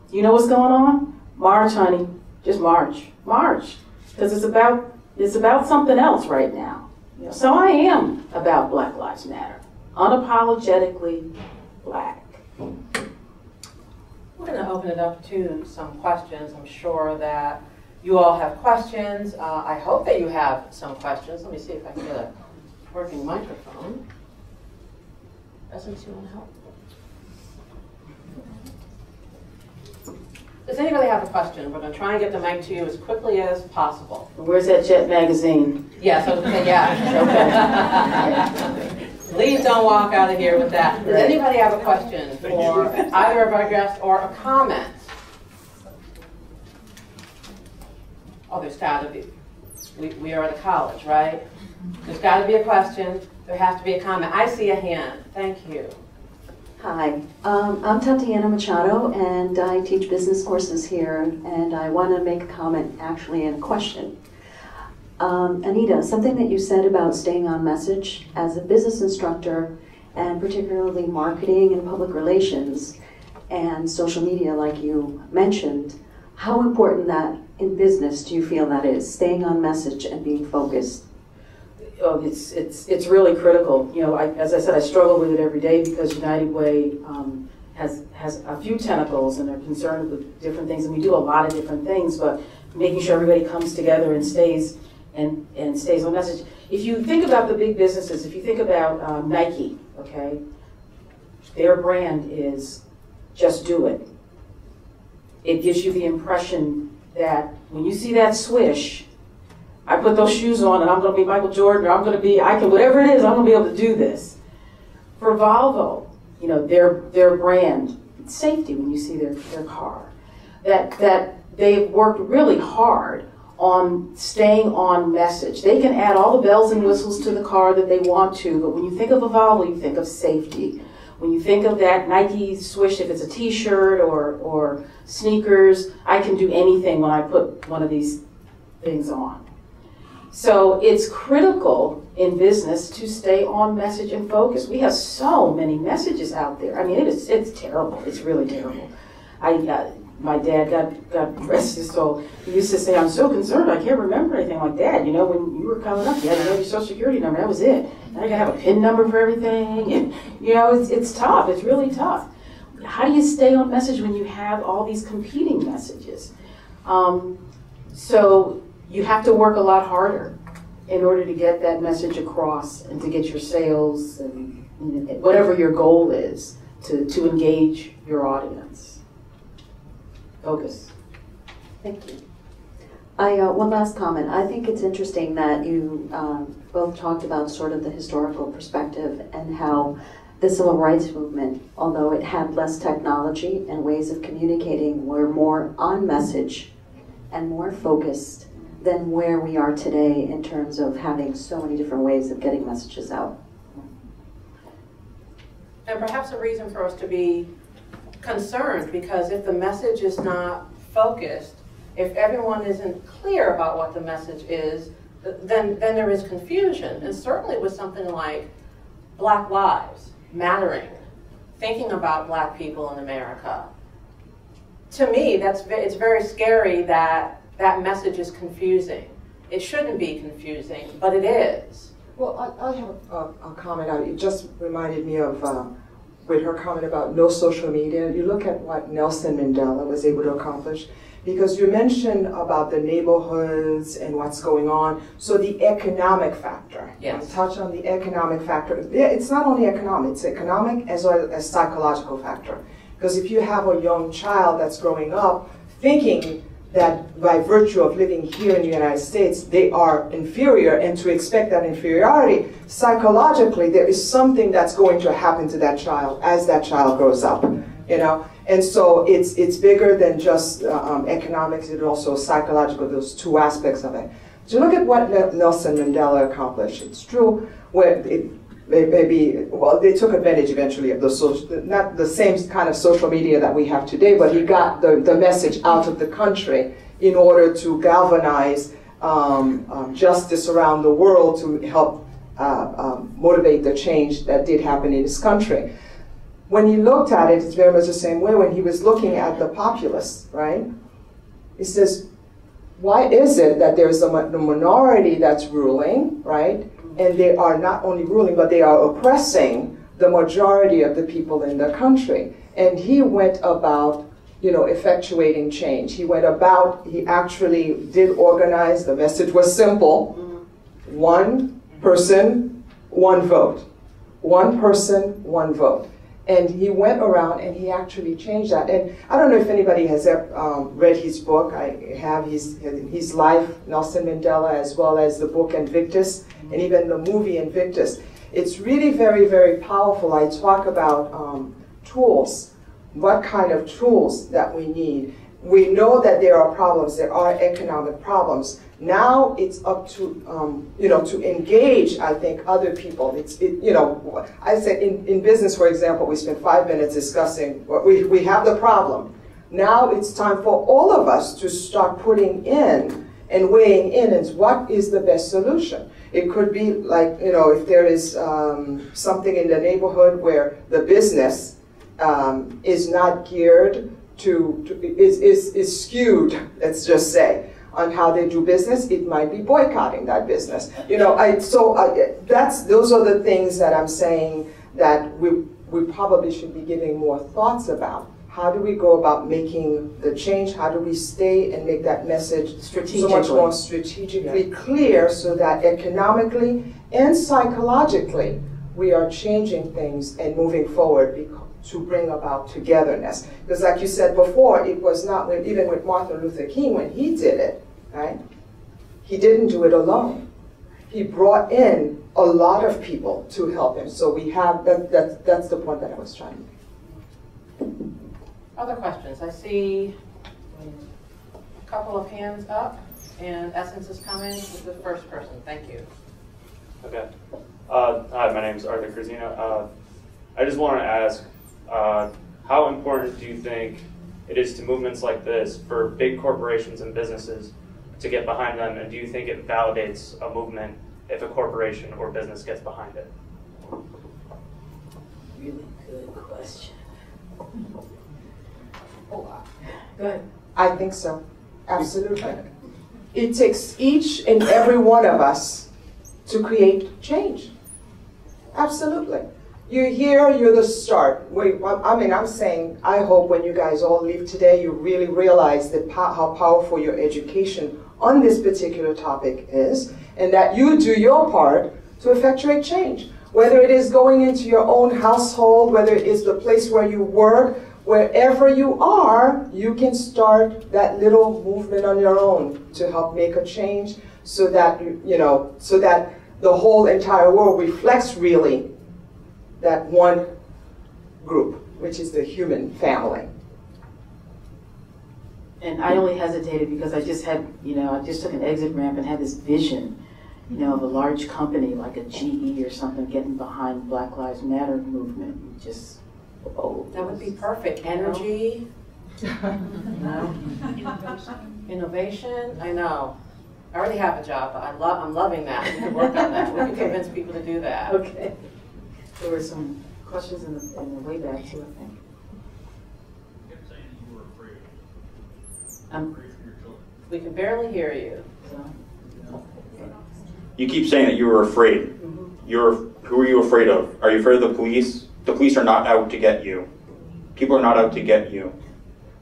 "You know what's going on? March, honey. Just march. March." Because it's about something else right now. You know, so I am about Black Lives Matter. Unapologetically Black. We're going to open it up to some questions. I'm sure that you all have questions. I hope that you have some questions. Let me see if I can get a working microphone. Doesn't you want to help? Does anybody have a question? We're going to try and get the mic to you as quickly as possible. Where's that Jet magazine? Yes, I was going to say yeah. Okay. Please don't walk out of here with that. Does anybody have a question for either of our guests or a comment? Oh, there's got to be. We are at a college, right? There's got to be a question. There has to be a comment. I see a hand. Thank you. Hi, I'm Tatiana Machado, and I teach business courses here, and I want to make a comment, actually, and a question. Anita, something that you said about staying on message as a business instructor, and particularly marketing and public relations and social media, like you mentioned, how important that in business do you feel that is, staying on message and being focused? Oh, it's really critical. You know, as I said, I struggle with it every day because United Way has a few tentacles and are concerned with different things, and we do a lot of different things, but making sure everybody comes together and stays on message. If you think about the big businesses, if you think about Nike, okay, their brand is just do it. It gives you the impression that when you see that swish, I put those shoes on and I'm going to be Michael Jordan, or I'm going to be, whatever it is, I'm going to be able to do this. For Volvo, you know, their brand, it's safety when you see their car. That they've worked really hard on staying on message. They can add all the bells and whistles to the car that they want to, but when you think of a Volvo, you think of safety. When you think of that Nike swish, if it's a t-shirt or sneakers, I can do anything when I put one of these things on. So it's critical in business to stay on message and focus. We have so many messages out there. I mean, it's terrible. It's really terrible. My dad, God rest his soul, he used to say, I'm so concerned, I can't remember anything. Like, Dad, you know, when you were coming up, you had to know your social security number, that was it. Now I gotta have a PIN number for everything. And, you know, it's tough, it's really tough. How do you stay on message when you have all these competing messages? So you have to work a lot harder in order to get that message across and to get your sales and whatever your goal is to engage your audience. Focus. Thank you. One last comment. I think it's interesting that you both talked about sort of the historical perspective and how the civil rights movement, although it had less technology and ways of communicating, were more on message and more focused than where we are today in terms of having so many different ways of getting messages out. And perhaps a reason for us to be concerned, because if the message is not focused, if everyone isn't clear about what the message is, then there is confusion. And certainly with something like Black Lives Mattering, thinking about Black people in America, to me, it's very scary that that message is confusing. It shouldn't be confusing, but it is. Well, I have a comment. It just reminded me of with her comment about no social media. You look at what Nelson Mandela was able to accomplish, because you mentioned about the neighborhoods and what's going on. So the economic factor. Yes. Touch on the economic factor. Yeah, it's not only economic, it's economic as well as psychological factor. Because if you have a young child that's growing up thinking that by virtue of living here in the United States, they are inferior, and to expect that inferiority, psychologically, there is something that's going to happen to that child as that child grows up, you know? And so it's bigger than just economics, it's also psychological, those two aspects of it. So look at what Nelson Mandela accomplished. It's true, where they took advantage eventually of the social, not the same kind of social media that we have today, but he got the message out of the country in order to galvanize justice around the world, to help motivate the change that did happen in his country. When he looked at it, it's very much the same way when he was looking at the populace, right? He says, why is it that there's the minority that's ruling, right? And they are not only ruling, but they are oppressing the majority of the people in the country. And he went about, you know, effectuating change. He actually did organize. The message was simple. One person, one vote. One person, one vote. And he went around and he actually changed that. And I don't know if anybody has ever read his book. I have his life, Nelson Mandela, as well as the book Invictus, and even the movie Invictus. It's really very, very powerful. I talk about tools, what kind of tools that we need. We know that there are problems, there are economic problems. Now it's up to, you know, to engage, I think, other people. You know, I said in business, for example, we spent 5 minutes discussing, we have the problem. Now it's time for all of us to start putting in and weighing in as what is the best solution. It could be like, you know, if there is something in the neighborhood where the business is not geared is skewed, let's just say, on how they do business, it might be boycotting that business. You know, those are the things that I'm saying that we we probably should be giving more thoughts about. How do we go about making the change? How do we stay and make that message so much more strategically clear so that economically and psychologically we are changing things and moving forward to bring about togetherness? Because like you said before, it was not, even with Martin Luther King when he did it, right? He didn't do it alone. He brought in a lot of people to help him. So we have, that's the point that I was trying to make. Other questions? I see a couple of hands up, and Essence is coming with the first person. Thank you. Okay. Hi, my name is Arthur Cruzina. I just wanted to ask, how important do you think it is to movements like this for big corporations and businesses to get behind them, and do you think it validates a movement if a corporation or business gets behind it? Really good question. Oh, go ahead. I think so, absolutely. It takes each and every one of us to create change. Absolutely. You're here, you're the start. I'm saying, I hope when you guys all leave today, you really realize how powerful your education on this particular topic is, and that you do your part to effectuate change. Whether it is going into your own household, whether it is the place where you work, wherever you are, you can start that little movement on your own to help make a change so that, so that the whole entire world reflects really that one group, which is the human family. And I only hesitated because I just had, I just took an exit ramp and had this vision, of a large company like a GE or something getting behind Black Lives Matter movement. Just, that would be perfect. Energy, innovation. I know. I already have a job, but I'm loving that. We can work on that. We can convince people to do that. Okay. There were some questions in the way back too, I think. You kept saying you were afraid. Afraid for your children. We can barely hear you. So. You keep saying that you were afraid. Who are you afraid of? Are you afraid of the police? The police are not out to get you. People are not out to get you.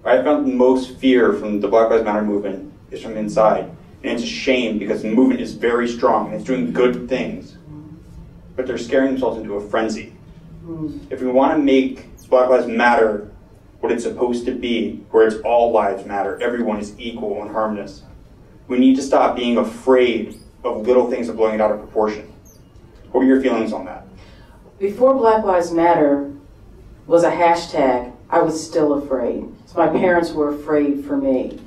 I found the most fear from the Black Lives Matter movement is from inside. And it's a shame because the movement is very strong and it's doing good things. But they're scaring themselves into a frenzy. If we want to make Black Lives Matter what it's supposed to be, where it's all lives matter, everyone is equal and harmless, we need to stop being afraid of little things and blowing it out of proportion. What are your feelings on that? Before Black Lives Matter was a hashtag, I was still afraid. So my parents were afraid for me.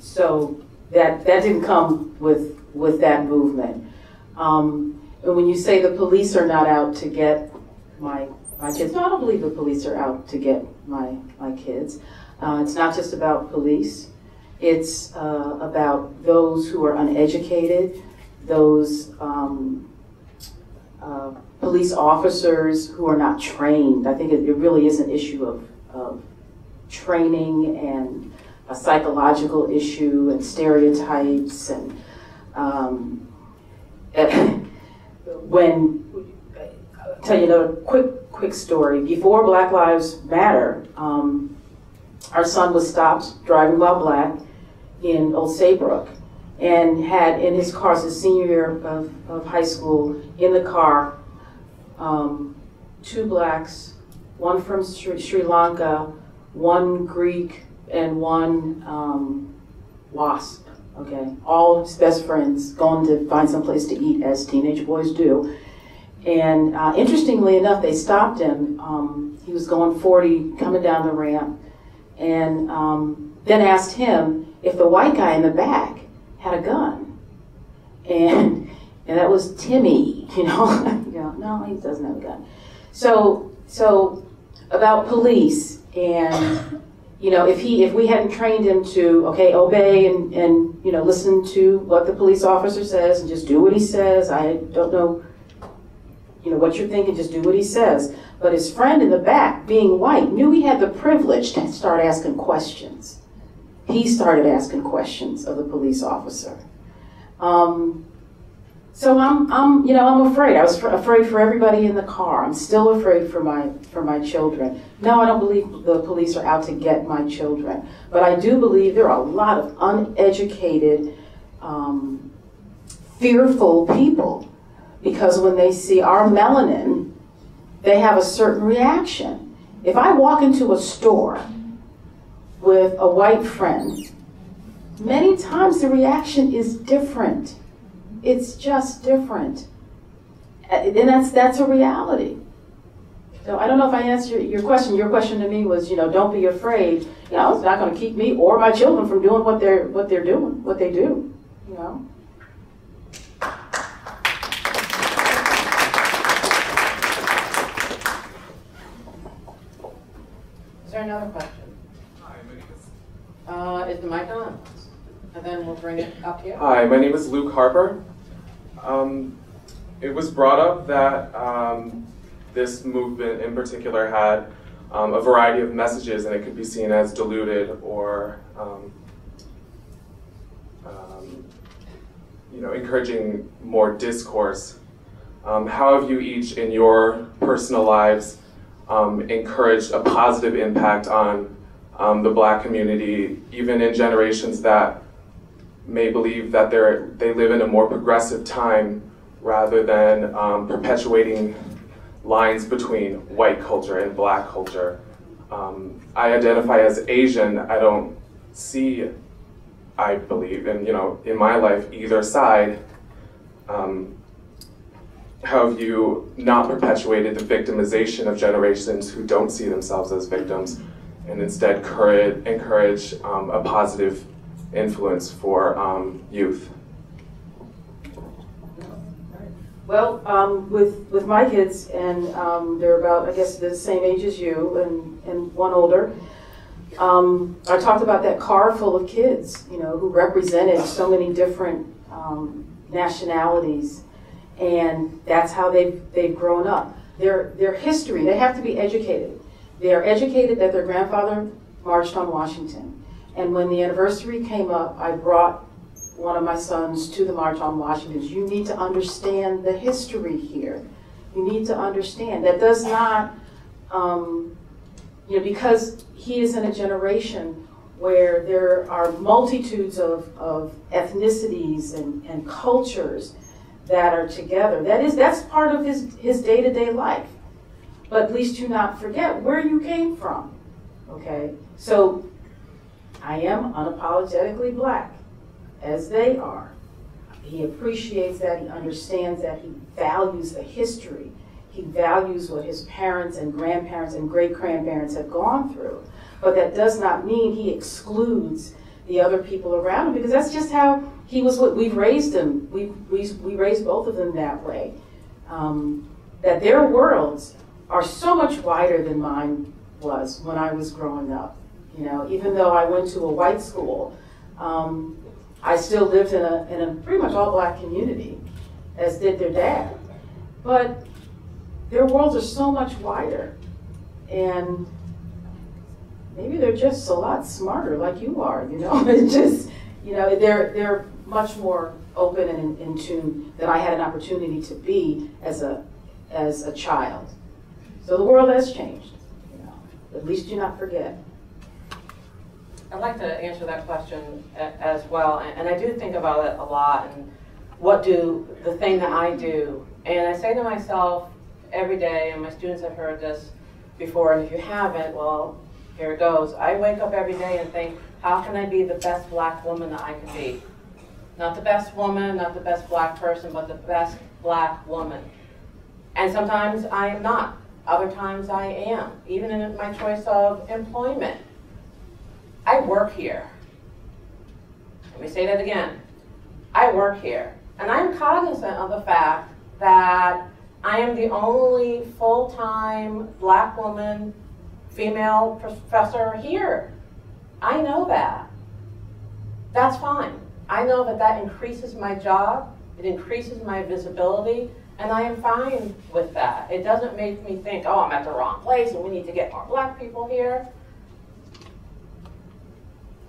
So that didn't come with that movement. And when you say the police are not out to get my kids, no, I don't believe the police are out to get my kids. It's not just about police. It's about those who are uneducated, those police officers who are not trained. I think it really is an issue of training and a psychological issue and stereotypes and I'll tell you another quick story. Before Black Lives Matter, our son was stopped driving while black in Old Saybrook and had in his car, his senior year of high school, in the car, 2 blacks, one from Sri Lanka, 1 Greek, and 1 WASP. Okay, all his best friends going to find some place to eat, as teenage boys do. And interestingly enough, they stopped him. He was going 40, coming down the ramp, and then asked him if the white guy in the back had a gun. And that was Timmy, no, he doesn't have a gun. So about police, and if we hadn't trained him to obey and listen to what the police officer says and just do what he says. I don't know what you're thinking, just do what he says. But his friend in the back, being white, knew he had the privilege to start asking questions. He started asking questions of the police officer. So I'm afraid. I was afraid for everybody in the car. I'm still afraid for my children. No, I don't believe the police are out to get my children. But I do believe there are a lot of uneducated, fearful people, because when they see our melanin, they have a certain reaction. If I walk into a store with a white friend, many times the reaction is different. It's just different. And that's a reality. So I don't know if I answered your question. Your question to me was, don't be afraid. It's not going to keep me or my children from doing what they're doing, what they do. Is there another question? Is the mic on? And then we'll bring it up here. Hi, my name is Luke Harper. It was brought up that this movement in particular had a variety of messages, and it could be seen as diluted or encouraging more discourse. How have you each in your personal lives encouraged a positive impact on the Black community, even in generations that may believe that they live in a more progressive time, rather than perpetuating lines between white culture and Black culture? I identify as Asian. I don't see, I believe, and in my life, either side. How have you not perpetuated the victimization of generations who don't see themselves as victims, and instead encourage a positive influence for youth? Well, with my kids, and they're about, I guess, the same age as you, and one older, I talked about that car full of kids, who represented so many different nationalities, and that's how they've grown up. Their history, they have to be educated. They are educated that their grandfather marched on Washington, and when the anniversary came up, I brought one of my sons to the March on Washington. You need to understand the history here. You need to understand. That does not, because he is in a generation where there are multitudes of ethnicities and cultures that are together. That's part of his day-to-day life. But please do not forget where you came from, okay? So I am unapologetically Black, as they are. He appreciates that, he understands that, he values the history. He values what his parents and grandparents and great-grandparents have gone through. But that does not mean he excludes the other people around him, because that's just how he was. We've raised him. We raised both of them that way. That their worlds are so much wider than mine was when I was growing up. Even though I went to a white school, I still lived in a pretty much all Black community, as did their dad. But their worlds are so much wider, and maybe they're just a lot smarter, like you are. It's just, they're much more open and in tune than I had an opportunity to be as a child. So the world has changed. At least do not forget. I'd like to answer that question as well, and I do think about it a lot, and what do the thing that I do, and I say to myself every day, and my students have heard this before, and if you haven't, well, here it goes. I wake up every day and think, how can I be the best Black woman that I can be? Not the best woman, not the best Black person, but the best Black woman. And sometimes I am not. Other times I am, even in my choice of employment. I work here. Let me say that again. I work here. And I'm cognizant of the fact that I am the only full-time Black woman, female professor here. I know that. That's fine. I know that that increases my job, it increases my visibility, and I am fine with that. It doesn't make me think, oh, I'm at the wrong place and we need to get more Black people here.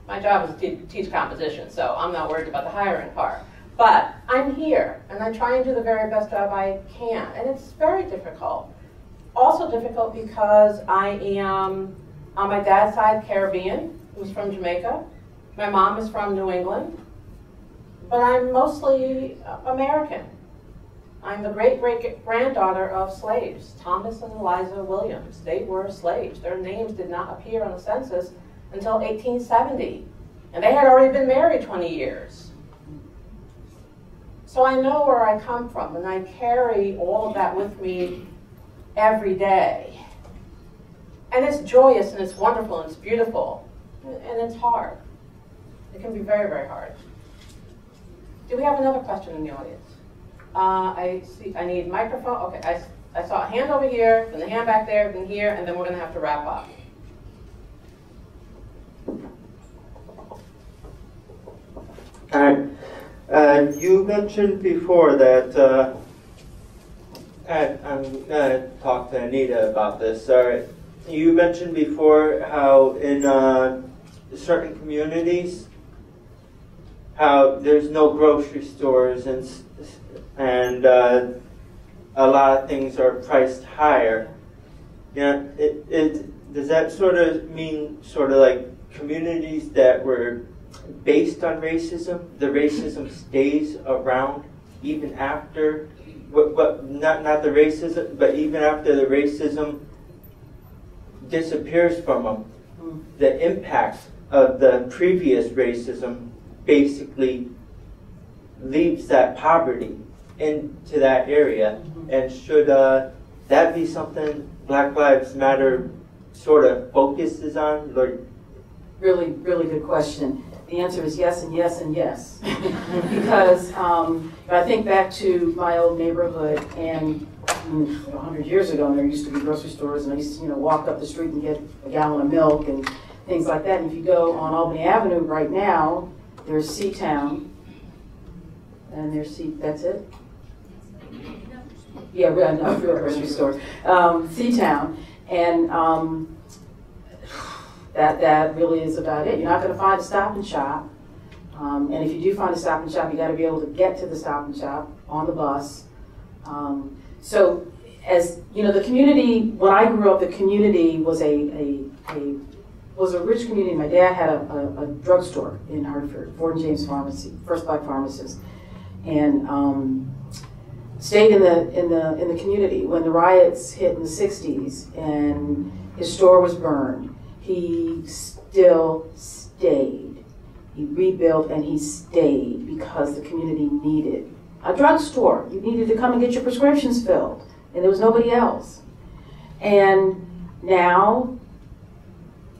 My job is to teach composition, so I'm not worried about the hiring part. But I'm here, and I try and do the very best job I can, and it's very difficult. Also difficult because I am, on my dad's side, Caribbean, who's from Jamaica. My mom is from New England, but I'm mostly American. I'm the great-great-granddaughter of slaves, Thomas and Eliza Williams. They were slaves. Their names did not appear on the census until 1870, and they had already been married 20 years. So I know where I come from, and I carry all of that with me every day. And it's joyous, and it's wonderful, and it's beautiful, and it's hard. It can be very, very hard. Do we have another question in the audience? I see, I need microphone. Okay, I saw a hand over here, then the hand back there, then here, and then we're going to have to wrap up. Hi. You mentioned before that, I'm going to talk to Anita about this. Sorry. You mentioned before how in certain communities, how there's no grocery stores and a lot of things are priced higher. You know, does that sort of mean sort of like communities that were based on racism, the racism stays around even after, not the racism, but even after the racism disappears from them, the impact of the previous racism basically leaves that poverty into that area. And should that be something Black Lives Matter sort of focuses on? Or? Really, really good question. The answer is yes and yes and yes. Because I think back to my old neighborhood, and 100 years ago there used to be grocery stores, and I used to walk up the street and get a gallon of milk and things like that. And if you go on Albany Avenue right now, there's Seatown, and there's that's it? Yeah, no, real grocery stores. Seatown, and that really is about it. You're not going to find a Stop and Shop. And if you do find a Stop and Shop, you got to be able to get to the Stop and Shop on the bus. So, as you know, the community, when I grew up, the community was a rich community. My dad had a drugstore in Hartford, Ford and James Pharmacy, first black pharmacist, and stayed in the community when the riots hit in the 60s, and his store was burned. He still stayed. He rebuilt and he stayed because the community needed a drugstore. You needed to come and get your prescriptions filled, and there was nobody else. And now,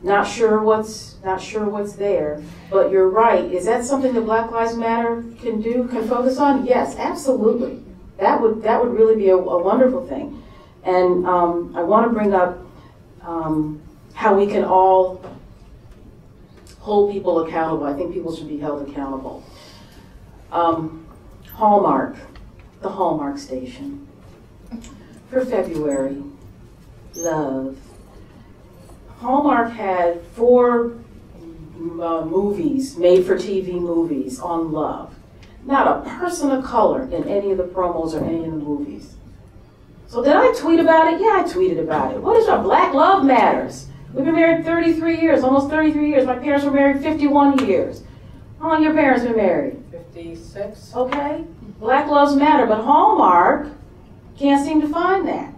not sure what's there, but you're right. Is that something that Black Lives Matter can focus on? Yes, absolutely. That would really be a wonderful thing. And I want to bring up how we can all hold people accountable. I think people should be held accountable. Hallmark, the Hallmark station. For February, love. Hallmark had 4 movies, made-for-TV movies on love. Not a person of color in any of the promos or any of the movies. So did I tweet about it? Yeah, I tweeted about it. What is our Black Love Matters? We've been married 33 years, almost 33 years. My parents were married 51 years. How long have your parents been married? 56. Okay. Black Lives Matter, but Hallmark can't seem to find that.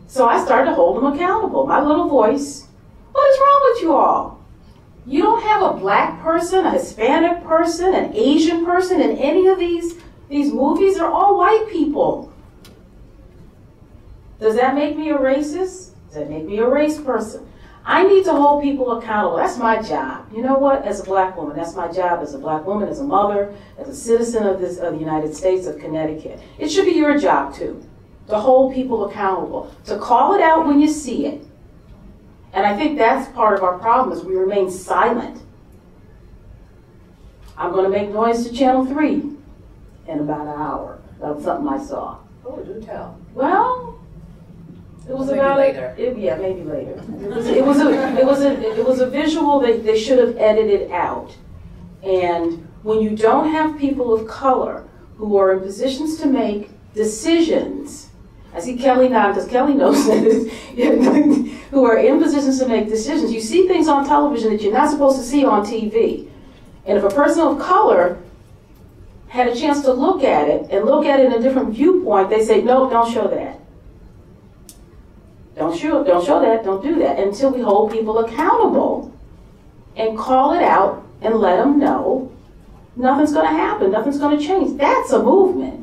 So I started to hold them accountable. My little voice. What is wrong with you all? You don't have a black person, a Hispanic person, an Asian person in any of these movies. They're all white people. Does that make me a racist? Does that make me a race person? I need to hold people accountable. That's my job. You know what? As a black woman, that's my job as a black woman, as a mother, as a citizen of the United States of Connecticut. It should be your job too, to hold people accountable, to call it out when you see it. And I think that's part of our problem is we remain silent. I'm going to make noise to Channel 3 in about an hour about something I saw. Oh, do tell. Well, it was maybe about later. Yeah, maybe later. It was a visual that they should have edited out. And when you don't have people of color who are in positions to make decisions. I see Kelly now, because Kelly knows this, who are in positions to make decisions. You see things on television that you're not supposed to see on TV. And if a person of color had a chance to look at it and look at it in a different viewpoint, they say, no, don't show that. Don't show that, don't do that, until we hold people accountable and call it out and let them know nothing's going to happen, nothing's going to change. That's a movement.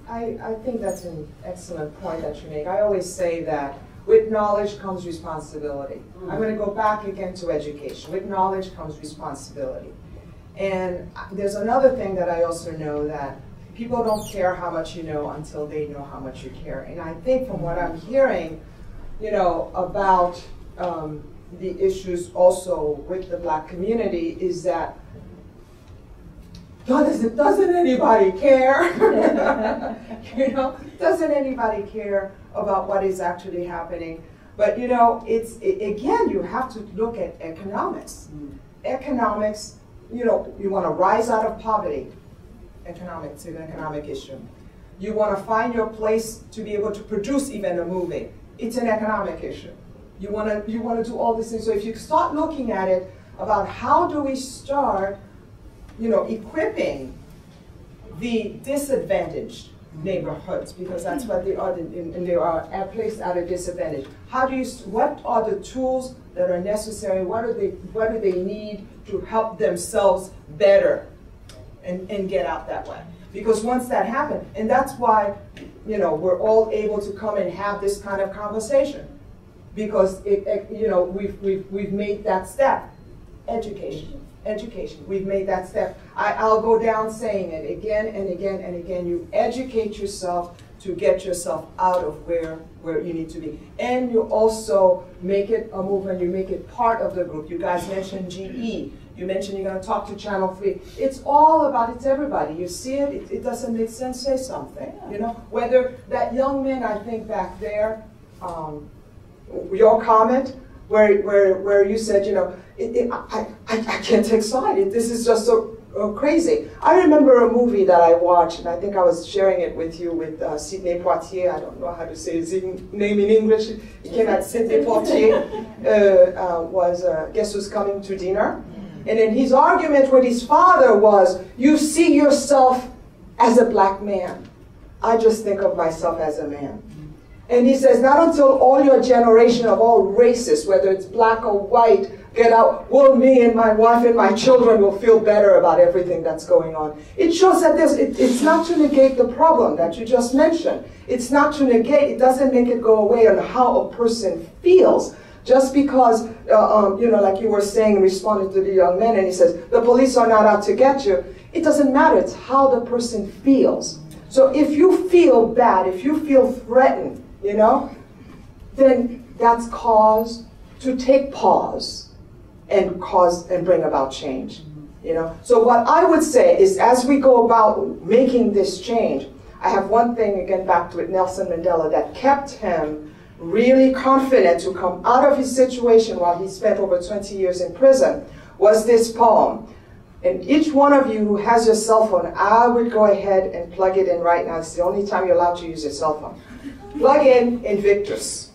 I think that's an excellent point that you make. I always say that with knowledge comes responsibility. I'm going to go back again to education. With knowledge comes responsibility. And there's another thing that I also know, that people don't care how much you know until they know how much you care. And I think from what I'm hearing, you know, about the issues also with the Black community is that doesn't anybody care? You know, doesn't anybody care about what is actually happening? But you know, again, you have to look at economics. Economics, you know, you want to rise out of poverty. Economics is an economic issue. You want to find your place to be able to produce even a movie. It's an economic issue. You want to do all these things. So if you start looking at it about how do we start, you know, equipping the disadvantaged neighborhoods, because that's what they are, and they are placed at a disadvantage. What are the tools that are necessary? What do they need to help themselves better and get out that way? Because once that happens, and that's why, you know, we're all able to come and have this kind of conversation, because you know, we've made that step. Education, we've made that step. I'll go down saying it again and again and again. You educate yourself to get yourself out of where you need to be. And you also make it a movement, you make it part of the group. You guys mentioned GE. You mentioned you're going to talk to Channel 3. It's all about, it's everybody. You see it, it doesn't make sense, say something. You know, whether that young man, I think back there, your comment, where you said, you know, I can't take side. This is just so crazy. I remember a movie that I watched, and I think I was sharing it with you, with Sidney Poitier. I don't know how to say his name in English. He came out, Sidney Poitier was Guess Who's Coming to Dinner? And then his argument with his father was, you see yourself as a black man. I just think of myself as a man. And he says, not until all your generation of all races, whether it's black or white, get out, will me and my wife and my children will feel better about everything that's going on. It shows that it's not to negate the problem that you just mentioned. It's not to negate, it doesn't make it go away on how a person feels. Just because, you know, like you were saying, responding to the young man, and he says, the police are not out to get you. It doesn't matter, it's how the person feels. So if you feel bad, if you feel threatened, you know, then that's cause to take pause and bring about change, you know. So what I would say is, as we go about making this change, I have one thing, again, back to it, Nelson Mandela, that kept him really confident to come out of his situation while he spent over 20 years in prison, was this poem. And each one of you who has your cell phone, I would go ahead and plug it in right now. It's the only time you're allowed to use your cell phone. Plug in Invictus,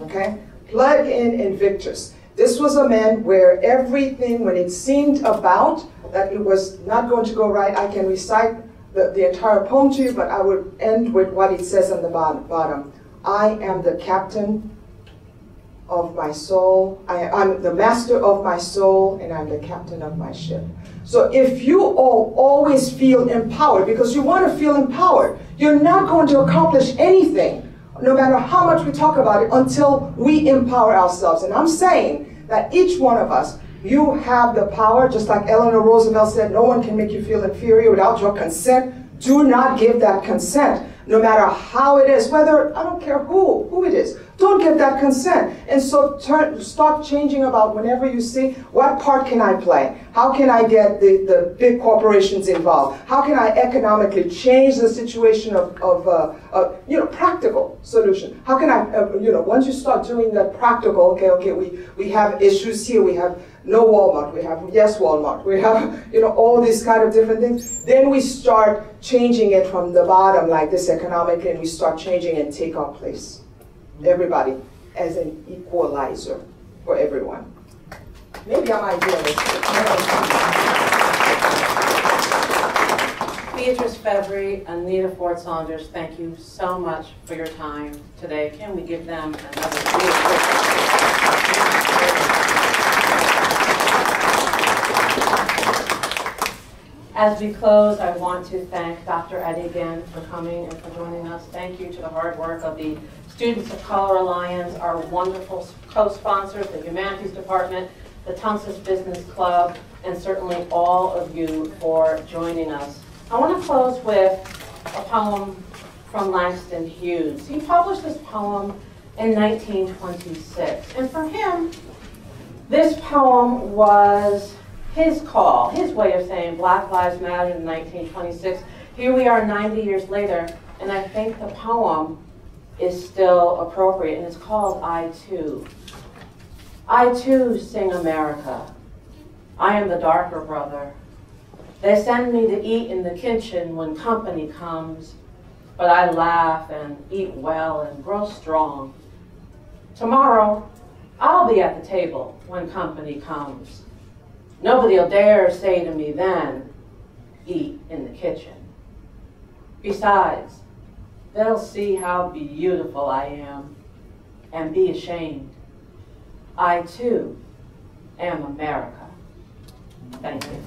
okay? Plug in Invictus. This was a man where everything, when it seemed about that it was not going to go right, I can recite the entire poem to you, but I would end with what it says on the bottom. I am the captain of my soul. I'm the master of my soul, and I'm the captain of my ship. So if you all always feel empowered, because you want to feel empowered, you're not going to accomplish anything, no matter how much we talk about it, until we empower ourselves. And I'm saying that each one of us, you have the power, just like Eleanor Roosevelt said, no one can make you feel inferior without your consent. Do not give that consent, no matter how it is, whether, I don't care who it is, don't get that consent. And so start changing about whenever you see, what part can I play? How can I get the big corporations involved? How can I economically change the situation of practical solution? How can I, once you start doing that practical, okay, we have issues here, we have no Walmart, we have yes Walmart, we have, all these kind of different things. Then we start changing it from the bottom like this economically, and we start changing and take our place. Everybody as an equalizer for everyone. Maybe I'm idealistic. Beatrice Fevry, Anita Ford Saunders, thank you so much for your time today. Can we give them another beautiful... As we close, I want to thank Dr. Eddie again for coming and for joining us. Thank you to the hard work of the Students of Color Alliance, our wonderful co-sponsors, the Humanities Department, the Tunxis Business Club, and certainly all of you for joining us. I want to close with a poem from Langston Hughes. He published this poem in 1926, and for him, this poem was his call, his way of saying Black Lives Matter in 1926. Here we are 90 years later, and I think the poem is still appropriate, and it's called I Too. I too sing America. I am the darker brother. They send me to eat in the kitchen when company comes, but I laugh and eat well and grow strong. Tomorrow, I'll be at the table when company comes. Nobody'll dare say to me then, eat in the kitchen. Besides, they'll see how beautiful I am and be ashamed. I too am America. Thank you.